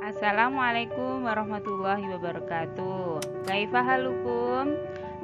Assalamualaikum warahmatullahi wabarakatuh. Kaifa halukum?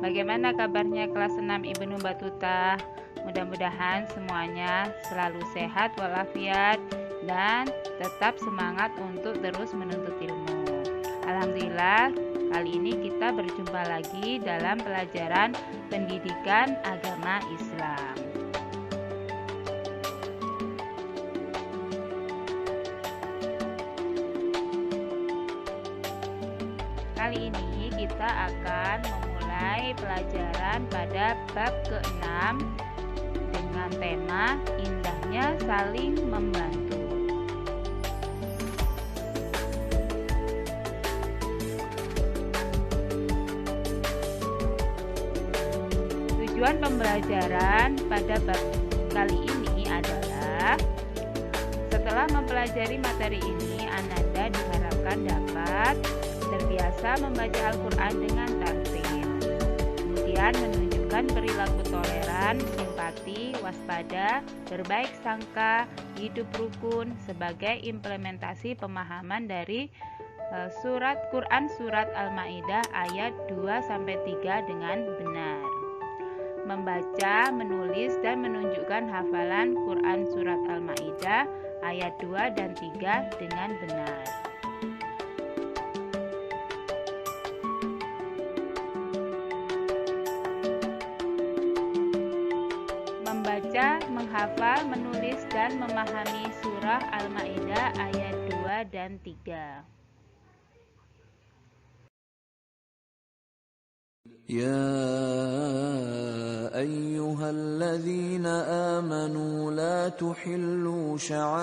Bagaimana kabarnya kelas 6 Ibnu Battuta? Mudah-mudahan semuanya selalu sehat walafiat dan tetap semangat untuk terus menuntut ilmu. Alhamdulillah, kali ini kita berjumpa lagi dalam pelajaran pendidikan agama Islam. Kali ini kita akan memulai pelajaran pada bab ke-6 dengan tema indahnya saling membantu. Tujuan pembelajaran pada bab kali ini adalah setelah mempelajari materi ini, Ananda diharapkan dapat terbiasa membaca Al-Quran dengan tartil, kemudian menunjukkan perilaku toleran, simpati, waspada, berbaik sangka, hidup rukun sebagai implementasi pemahaman dari surat Quran surat Al-Maidah ayat 2-3 dengan benar. Membaca, menulis, dan menunjukkan hafalan Quran surat Al-Maidah ayat 2 dan 3 dengan benar. Membaca, menghafal, menulis, dan memahami surah Al-Maidah ayat 2 dan 3. يا أيها الذين آمنوا لا تحلوا شعائر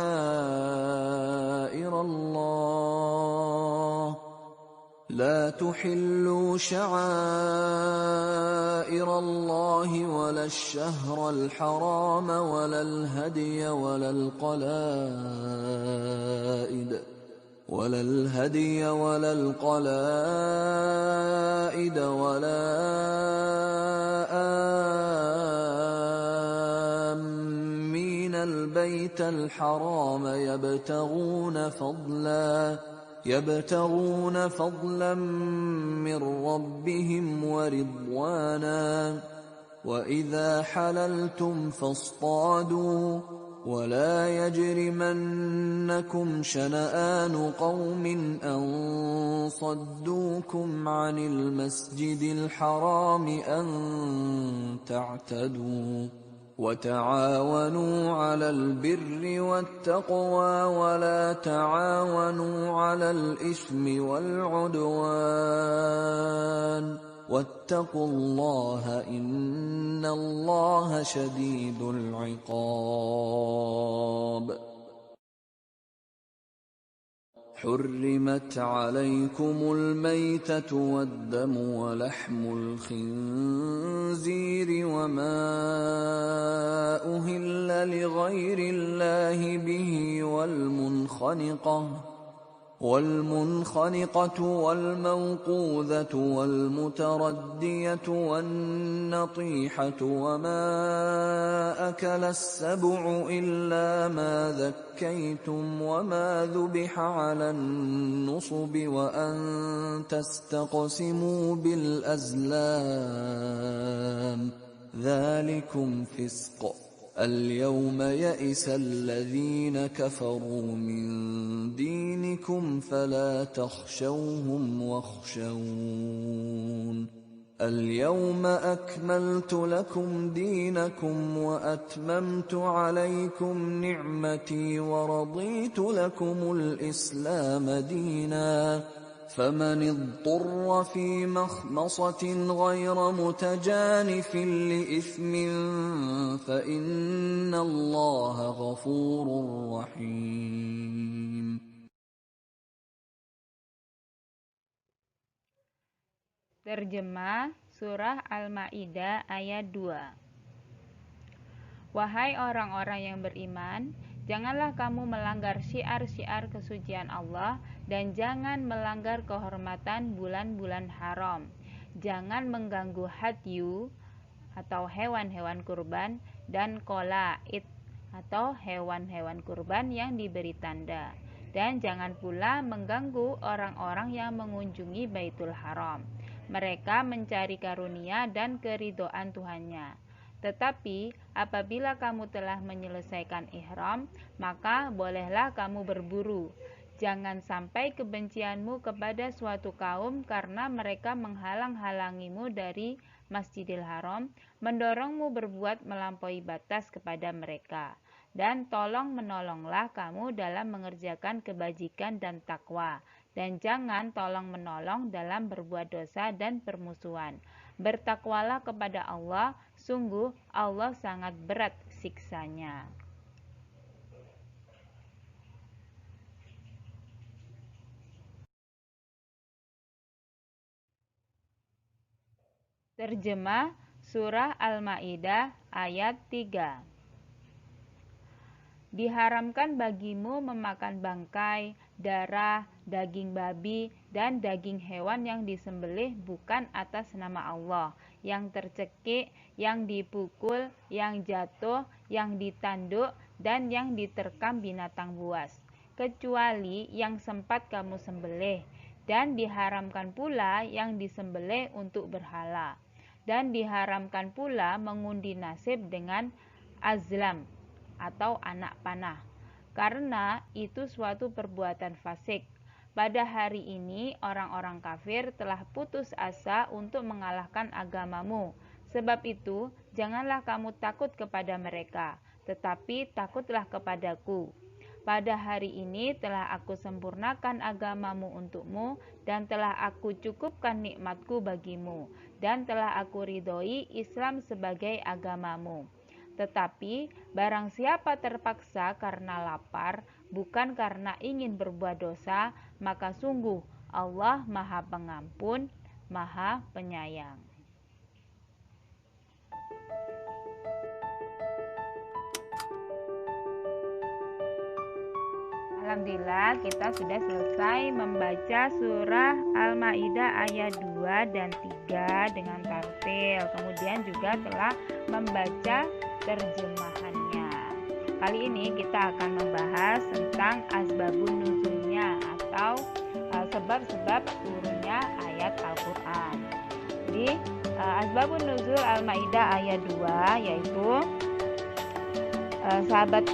الله ولا الشهر الحرام ولا الهدي ولا القلائد ولا آمين البيت الحرام يبتغون فضلا من ربهم ورضوانا وإذا حللتم فاصطادوا ولا يجرمنكم شنآن قوم أن صدوكم عن المسجد الحرام أن تعتدوا وتعاونوا على البر والتقوى ولا تعاونوا على الإثم والعدوان واتقوا الله إن الله شديد العقاب. حرمت عليكم الميتة والدم ولحم الخنزير وما أهل لغير الله به والمنخنقة والموقوذة والمتردية والنطيحة وما أكل السبع إلا ما ذكيتم وما ذبح على النصب وأن تستقسموا بالأزلام ذلكم فسق. اليوم يئس الذين كفروا من دينكم فلا تخشوهم واخشون. اليوم أكملت لكم دينكم وأتممت عليكم نعمتي ورضيت لكم الإسلام دينا فمن اضطر في مخمصة غير متجانف لإثم فإن الله غفور رحيم. Terjemah surah Al-Maidah ayat 2. Wahai orang-orang yang beriman, janganlah kamu melanggar syiar-syiar kesucian Allah dan jangan melanggar kehormatan bulan-bulan haram. Jangan mengganggu hadyu atau hewan-hewan kurban dan qolaid atau hewan-hewan kurban yang diberi tanda. dan jangan pula mengganggu orang-orang yang mengunjungi Baitul Haram. Mereka mencari karunia dan keridhaan Tuhannya. Tetapi apabila kamu telah menyelesaikan ihram, maka bolehlah kamu berburu. Jangan sampai kebencianmu kepada suatu kaum karena mereka menghalang-halangimu dari Masjidil Haram, mendorongmu berbuat melampaui batas kepada mereka. Dan tolong menolonglah kamu dalam mengerjakan kebajikan dan takwa. Dan jangan tolong menolong dalam berbuat dosa dan permusuhan. Bertakwalah kepada Allah, sungguh Allah sangat berat siksanya. Terjemah Surah Al-Maidah ayat 3. Diharamkan bagimu memakan bangkai, darah, daging babi, dan daging hewan yang disembelih bukan atas nama Allah, yang tercekik, yang dipukul, yang jatuh, yang ditanduk, dan yang diterkam binatang buas, kecuali yang sempat kamu sembelih. Dan diharamkan pula yang disembelih untuk berhala. Dan diharamkan pula mengundi nasib dengan azlam atau anak panah, karena itu suatu perbuatan fasik. Pada hari ini orang-orang kafir telah putus asa untuk mengalahkan agamamu. Sebab itu janganlah kamu takut kepada mereka, tetapi takutlah kepadaku. Pada hari ini telah aku sempurnakan agamamu untukmu, dan telah aku cukupkan nikmatku bagimu, dan telah aku ridhoi Islam sebagai agamamu. Tetapi barang siapa terpaksa karena lapar, bukan karena ingin berbuat dosa, maka sungguh Allah Maha Pengampun, Maha Penyayang. Alhamdulillah, kita sudah selesai membaca surah Al-Maidah ayat 2 dan 3 dengan tartil. Kemudian juga telah membaca terjemahannya. Kali ini kita akan membahas tentang asbabun nuzulnya atau sebab-sebab turunnya ayat Al-Quran. Jadi asbabun nuzul Al-Maidah ayat 2 yaitu sahabat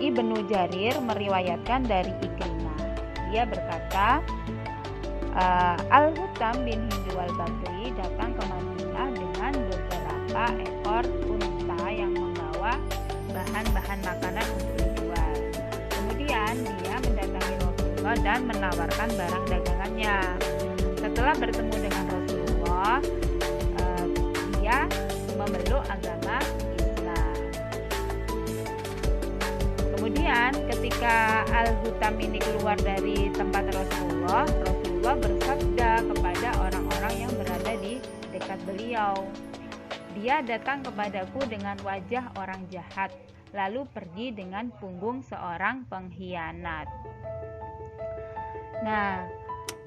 Ibnu Jarir meriwayatkan dari Ikrimah. Dia berkata, Al-Hutam bin Hindu al-Bakri datang ke Madinah dengan beberapa ekor unta yang membawa bahan-bahan makanan untuk dijual. Kemudian dia mendatangi Rasulullah dan menawarkan barang dagangannya. Setelah bertemu dengan Rasulullah, dia memeluk agama Islam. Kemudian ketika Al-Hutam ini keluar dari tempat Rasulullah bersabda kepada orang-orang yang berada di dekat beliau, "Dia datang kepadaku dengan wajah orang jahat, lalu pergi dengan punggung seorang pengkhianat." Nah,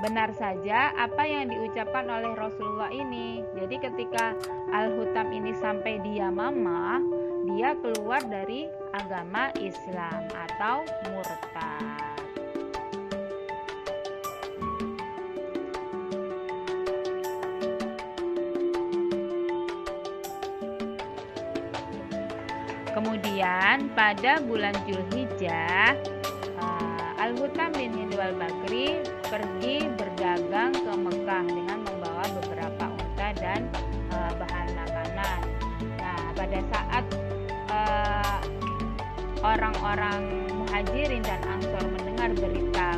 benar saja apa yang diucapkan oleh Rasulullah ini. Jadi ketika Al-Hutam ini sampai di Yamamah, dia keluar dari agama Islam atau murtad. Kemudian pada bulan Zulhijjah, Al-Hutam bin Hindu al-Bakri pergi berdagang ke Mekah dengan membawa beberapa unta dan bahan makanan. Nah, pada saat orang-orang Muhajirin dan Ansor mendengar berita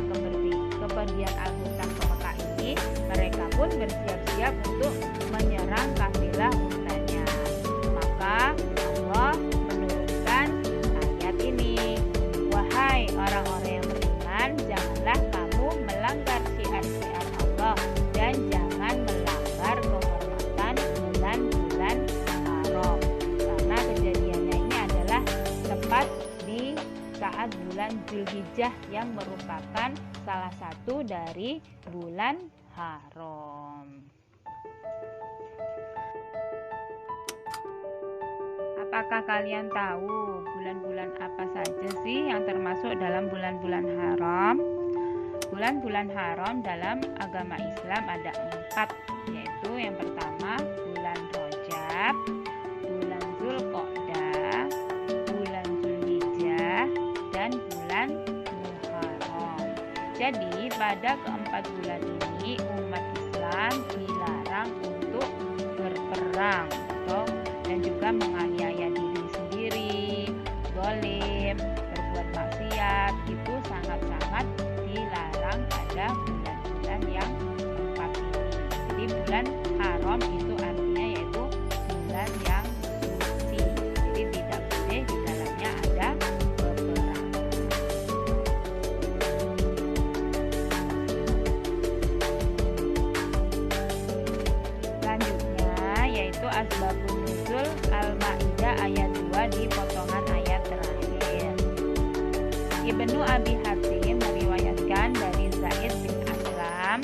kepergian Al-Hutam ke Mekah ini, mereka pun bersiap-siap untuk menyerang kafilah untanya. Maka Allah menurunkan ayat ini, "Wahai orang-orang yang beriman, janganlah kamu melanggar syiar-syiar Allah dan jangan melanggar kehormatan bulan-bulan haram." Karena kejadiannya ini adalah tepat di saat bulan Zulhijjah yang merupakan salah satu dari bulan haram. Apakah kalian tahu bulan-bulan apa saja sih yang termasuk dalam bulan-bulan haram? bulan-bulan haram dalam agama Islam ada 4, yaitu yang pertama bulan Rajab, bulan Zulqa'dah, bulan Zulhijjah, dan bulan Muharram. Jadi pada keempat bulan ini umat Islam dilarang untuk berperang dan juga menganiaya diri sendiri, zalim, berbuat maksiat, itu sangat-sangat dilarang pada bulan-bulan yang 4 ini. Jadi bulan haram itu artinya yaitu bulan yang suci. Jadi tidak boleh di dalamnya ada peperangan. Selanjutnya yaitu asbabun nuzul Al-Maidah ayat 2 di potongan ayat terakhir. Ibnu Abi Hatim meriwayatkan dari Zaid bin Aslam,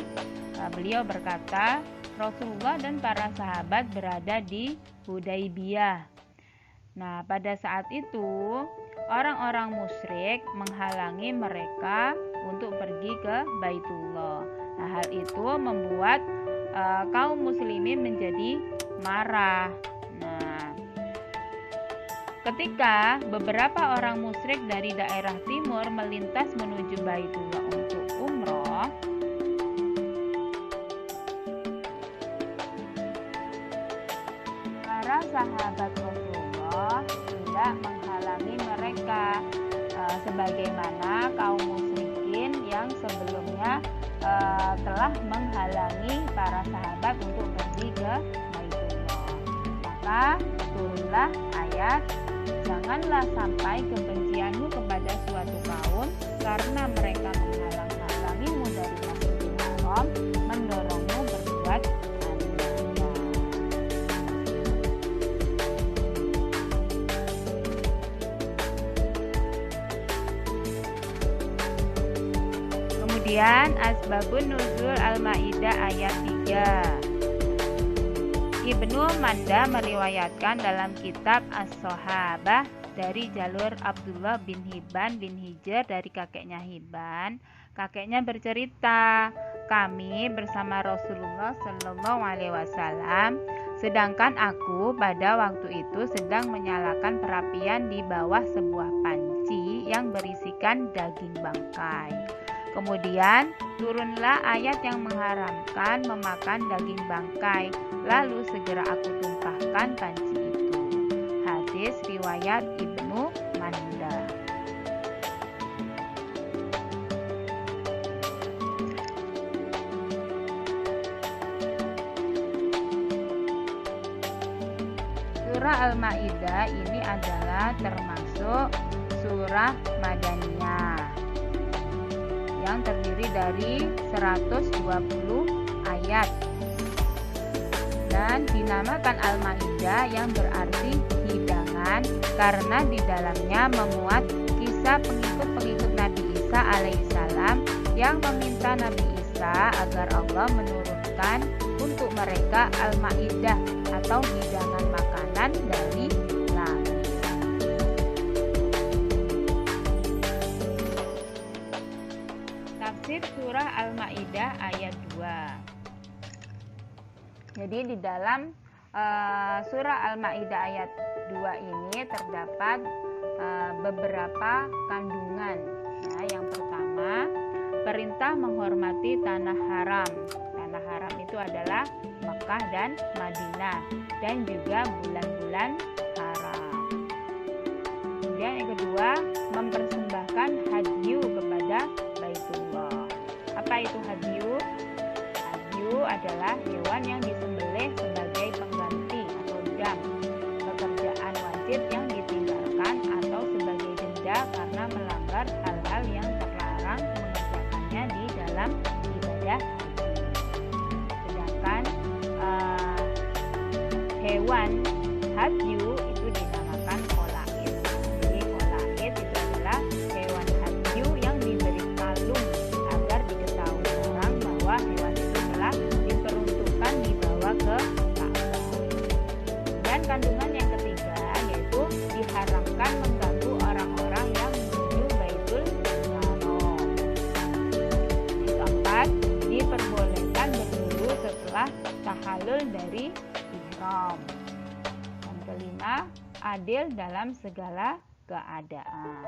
beliau berkata, Rasulullah dan para sahabat berada di Hudaybiyah. Nah, pada saat itu orang-orang musyrik menghalangi mereka untuk pergi ke Baitullah. Nah, hal itu membuat kaum muslimin menjadi marah. Nah, ketika beberapa orang musyrik dari daerah timur melintas menuju Baitullah untuk umroh, para sahabat Rasulullah tidak menghalangi mereka, sebagaimana kaum musyrikin yang sebelumnya telah menghalangi para sahabat untuk pergi ke Baitullah. Maka turunlah ayat, janganlah sampai kebencianmu kepada suatu kaum karena mereka menghalang-halangimu dari Masjidil Haram, mendorongmu berbuat aniaya. Kemudian asbabun nuzul Al-Maidah ayat 3. Ibnu Manda meriwayatkan dalam kitab As-Sohabah dari jalur Abdullah bin Hibban bin Hijr dari kakeknya Hibban. Kakeknya bercerita, kami bersama Rasulullah Shallallahu Alaihi Wasallam, sedangkan aku pada waktu itu sedang menyalakan perapian di bawah sebuah panci yang berisikan daging bangkai. Kemudian turunlah ayat yang mengharamkan memakan daging bangkai, lalu segera aku tumpahkan panci itu. Hadis riwayat Ibnu Manda. Surah Al-Maidah ini adalah termasuk surah Madaniyah yang terdiri dari 120 ayat dan dinamakan Al-Maidah yang berarti hidangan karena di dalamnya memuat kisah pengikut-pengikut Nabi Isa alaihissalam yang meminta Nabi Isa agar Allah menurunkan untuk mereka Al-Maidah atau hidangan makanan dari langit. Tafsir surah Al-Maidah ayat 2. Jadi di dalam surah Al-Maidah ayat 2 ini terdapat beberapa kandungan. Nah, yang pertama, perintah menghormati tanah haram. Tanah haram itu adalah Mekah dan Madinah dan juga bulan-bulan haram. Kemudian yang kedua, mempersembahkan hadyu kepada Baitullah. Apa itu hadyu? Hadyu adalah hewan yang disembelih sebagai pengganti atau dam, pekerjaan wajib yang ditinggalkan atau sebagai denda karena melanggar hal-hal yang terlarang mengerjakannya di dalam ibadah haji. Sedangkan hewan hadyu itu dinamakan qolaid. Jadi qolaid itu adalah hewan hadyu yang diberi kalung agar diketahui orang bahwa hewan itu telah diperuntukkan dibawa ke Ka'bah. Dan kandungan yang ketiga yaitu diharamkan mengganggu orang-orang yang menuju Baitul Haram. karena adil dalam segala keadaan.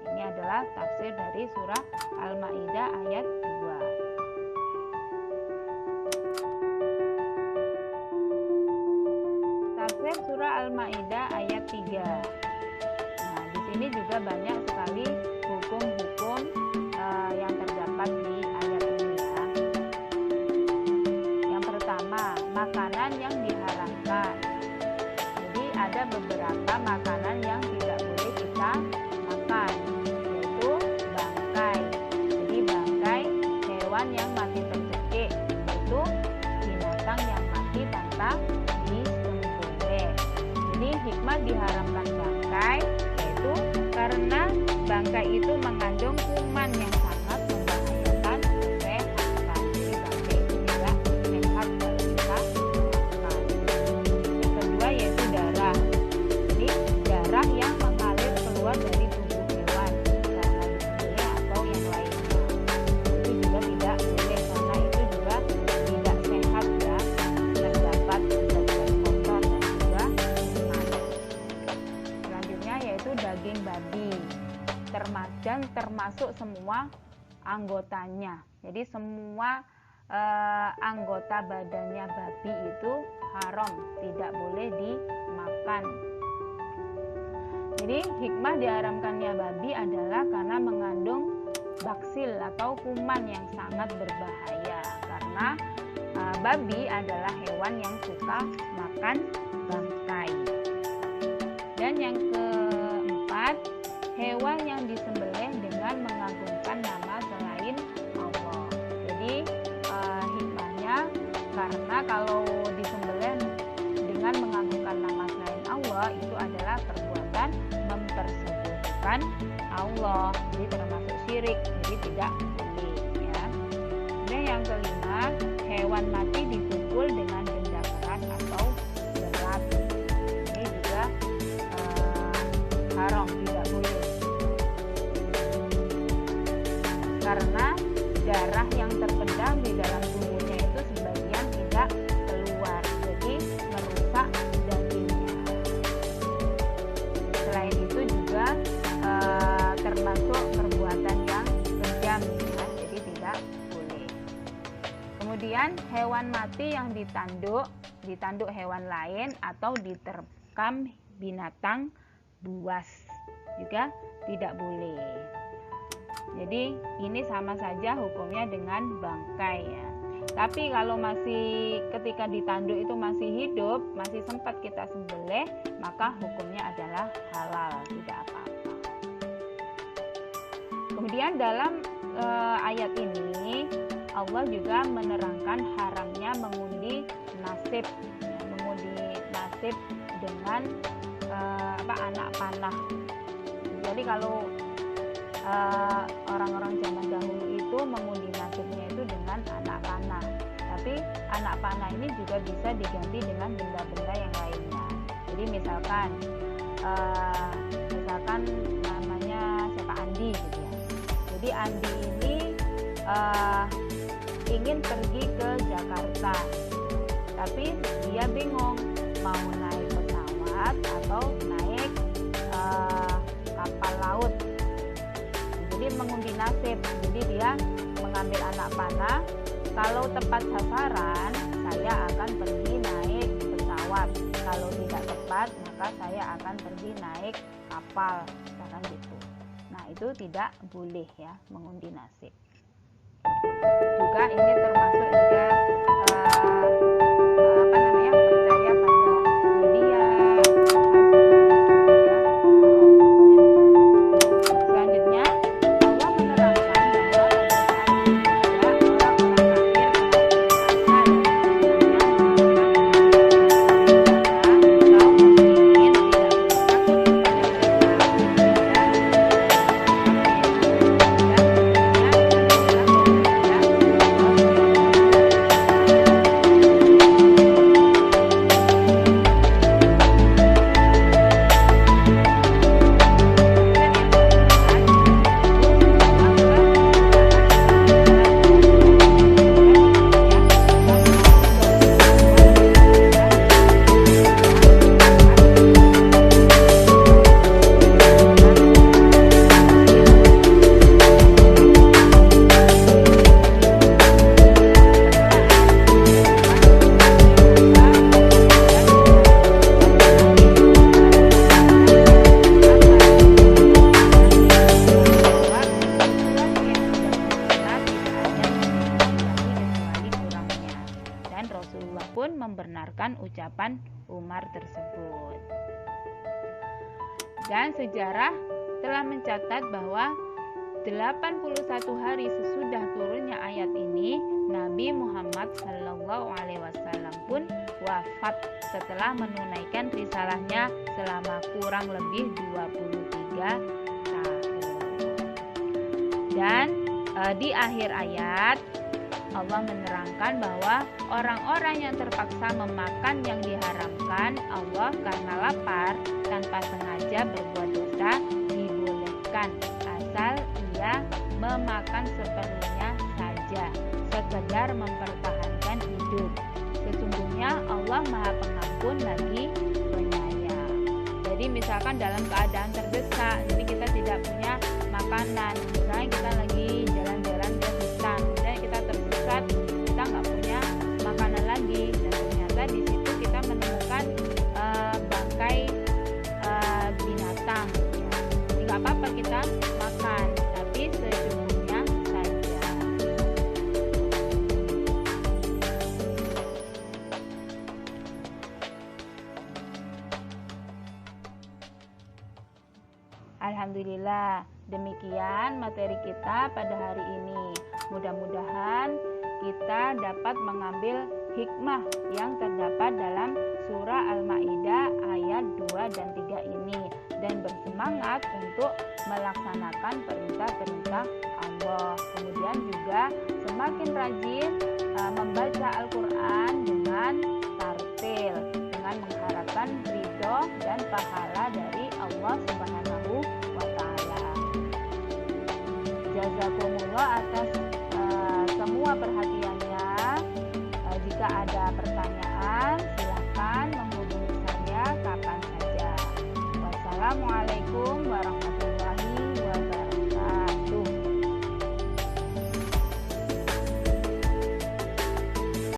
Ini adalah tafsir dari surah Al-Maidah ayat 2. Tafsir surah Al-Maidah ayat 3. Nah, di sini juga banyak sekali hukum-hukum yang terdapat di ayat ini ya. Yang pertama, makanan yang diharamkan. Jadi ada beberapa makanan yang tidak boleh kita makan, yaitu bangkai. Jadi bangkai hewan yang mati tercekik, yaitu binatang yang mati tanpa disembelih. Jadi hikmah diharamkan bangkai yaitu karena bangkai itu mengandung kuman yang sangat membahayakan kesehatan. Jadi bangkai itu tidak sehat kalau kita makan. Yang kedua yaitu darah. Jadi darah yang mengalir keluar dari tubuh hewan karena disembelih atau yang lainnya. Itu juga tidak boleh karena itu juga tidak sehat ya. Terdapat zat-zat kotor dan juga kuman. Selanjutnya yaitu daging babi. Termasuk semua anggotanya. Jadi semua anggota badannya babi itu haram, tidak boleh dimakan. Jadi hikmah diharamkannya babi adalah karena mengandung baksil atau kuman yang sangat berbahaya. Karena babi adalah hewan yang suka makan bangkai. Dan yang keempat, hewan yang disembelih dengan mengagungkan nama selain Allah. Jadi hikmahnya karena kalau disembelih dengan mengagungkan nama selain Allah itu adalah perbuatan mempersekutukan Allah. Jadi termasuk syirik, jadi tidak boleh ya. Dan yang kelima, hewan mati dipukul dengan benda keras atau berat. Ini juga haram, tidak boleh. Karena darah yang terpendam di dalam tubuhnya itu sebagian tidak keluar, jadi merusak dagingnya. Selain itu juga termasuk perbuatan yang kejam ya, jadi tidak boleh. Kemudian hewan mati yang ditanduk hewan lain atau diterkam binatang buas juga tidak boleh. Jadi ini sama saja hukumnya dengan bangkai ya. Tapi kalau masih ketika ditanduk itu masih hidup, masih sempat kita sembelih, maka hukumnya adalah halal, tidak apa-apa. Kemudian dalam ayat ini Allah juga menerangkan haramnya mengundi nasib, ya, mengundi nasib dengan anak panah. Jadi kalau orang-orang zaman dahulu itu mengundi nasibnya itu dengan anak panah, tapi anak panah ini juga bisa diganti dengan benda-benda yang lainnya. Jadi misalkan namanya siapa, Andi gitu ya. Jadi Andi ini ingin pergi ke Jakarta, tapi dia bingung mau naik pesawat atau naik kapal laut. Jadi mengundi nasib. Jadi dia mengambil anak panah. Kalau tepat sasaran, saya akan pergi naik pesawat. Kalau tidak tepat, maka saya akan pergi naik kapal. Misalkan gitu. Nah, itu tidak boleh ya mengundi nasib. Juga ini termasuk juga percaya pada zodiak. Selanjutnya Allah menerangkan bahwa pada saat itu juga orang kafir mendengarkan ucapan Umar tersebut. Dan sejarah telah mencatat bahwa 81 hari sesudah turunnya ayat ini, Nabi Muhammad SAW pun wafat setelah menunaikan risalahnya selama kurang lebih 23 tahun. Dan di akhir ayat Allah menerangkan bahwa orang-orang yang terpaksa memakan yang diharamkan Allah karena lapar tanpa sengaja berbuat dosa dibolehkan asal ia memakan seperlunya saja, sekedar mempertahankan hidup. Sesungguhnya Allah Maha Pengampun lagi penyayang. Jadi misalkan dalam keadaan terdesak, jadi kita tidak punya makanan, misalnya kita lagi jalan-jalan ke hutan, kemudian kita tersesat, kita nggak punya makanan lagi, dan ternyata di situ kita menemukan bangkai binatang, ya. Nggak apa-apa kita makan, tapi secukupnya saja. Alhamdulillah, demikian materi kita pada hari ini. Mudah-mudahan kita dapat mengambil hikmah yang terdapat dalam surah Al-Maidah ayat 2 dan 3 ini dan bersemangat untuk melaksanakan perintah-perintah Allah. Kemudian juga semakin rajin membaca Al-Quran dengan tartil, dengan mengharapkan ridho dan pahala dari Allah Subhanahu wa Ta'ala. Jazakumullah atas semua perhatiannya. Jika ada pertanyaan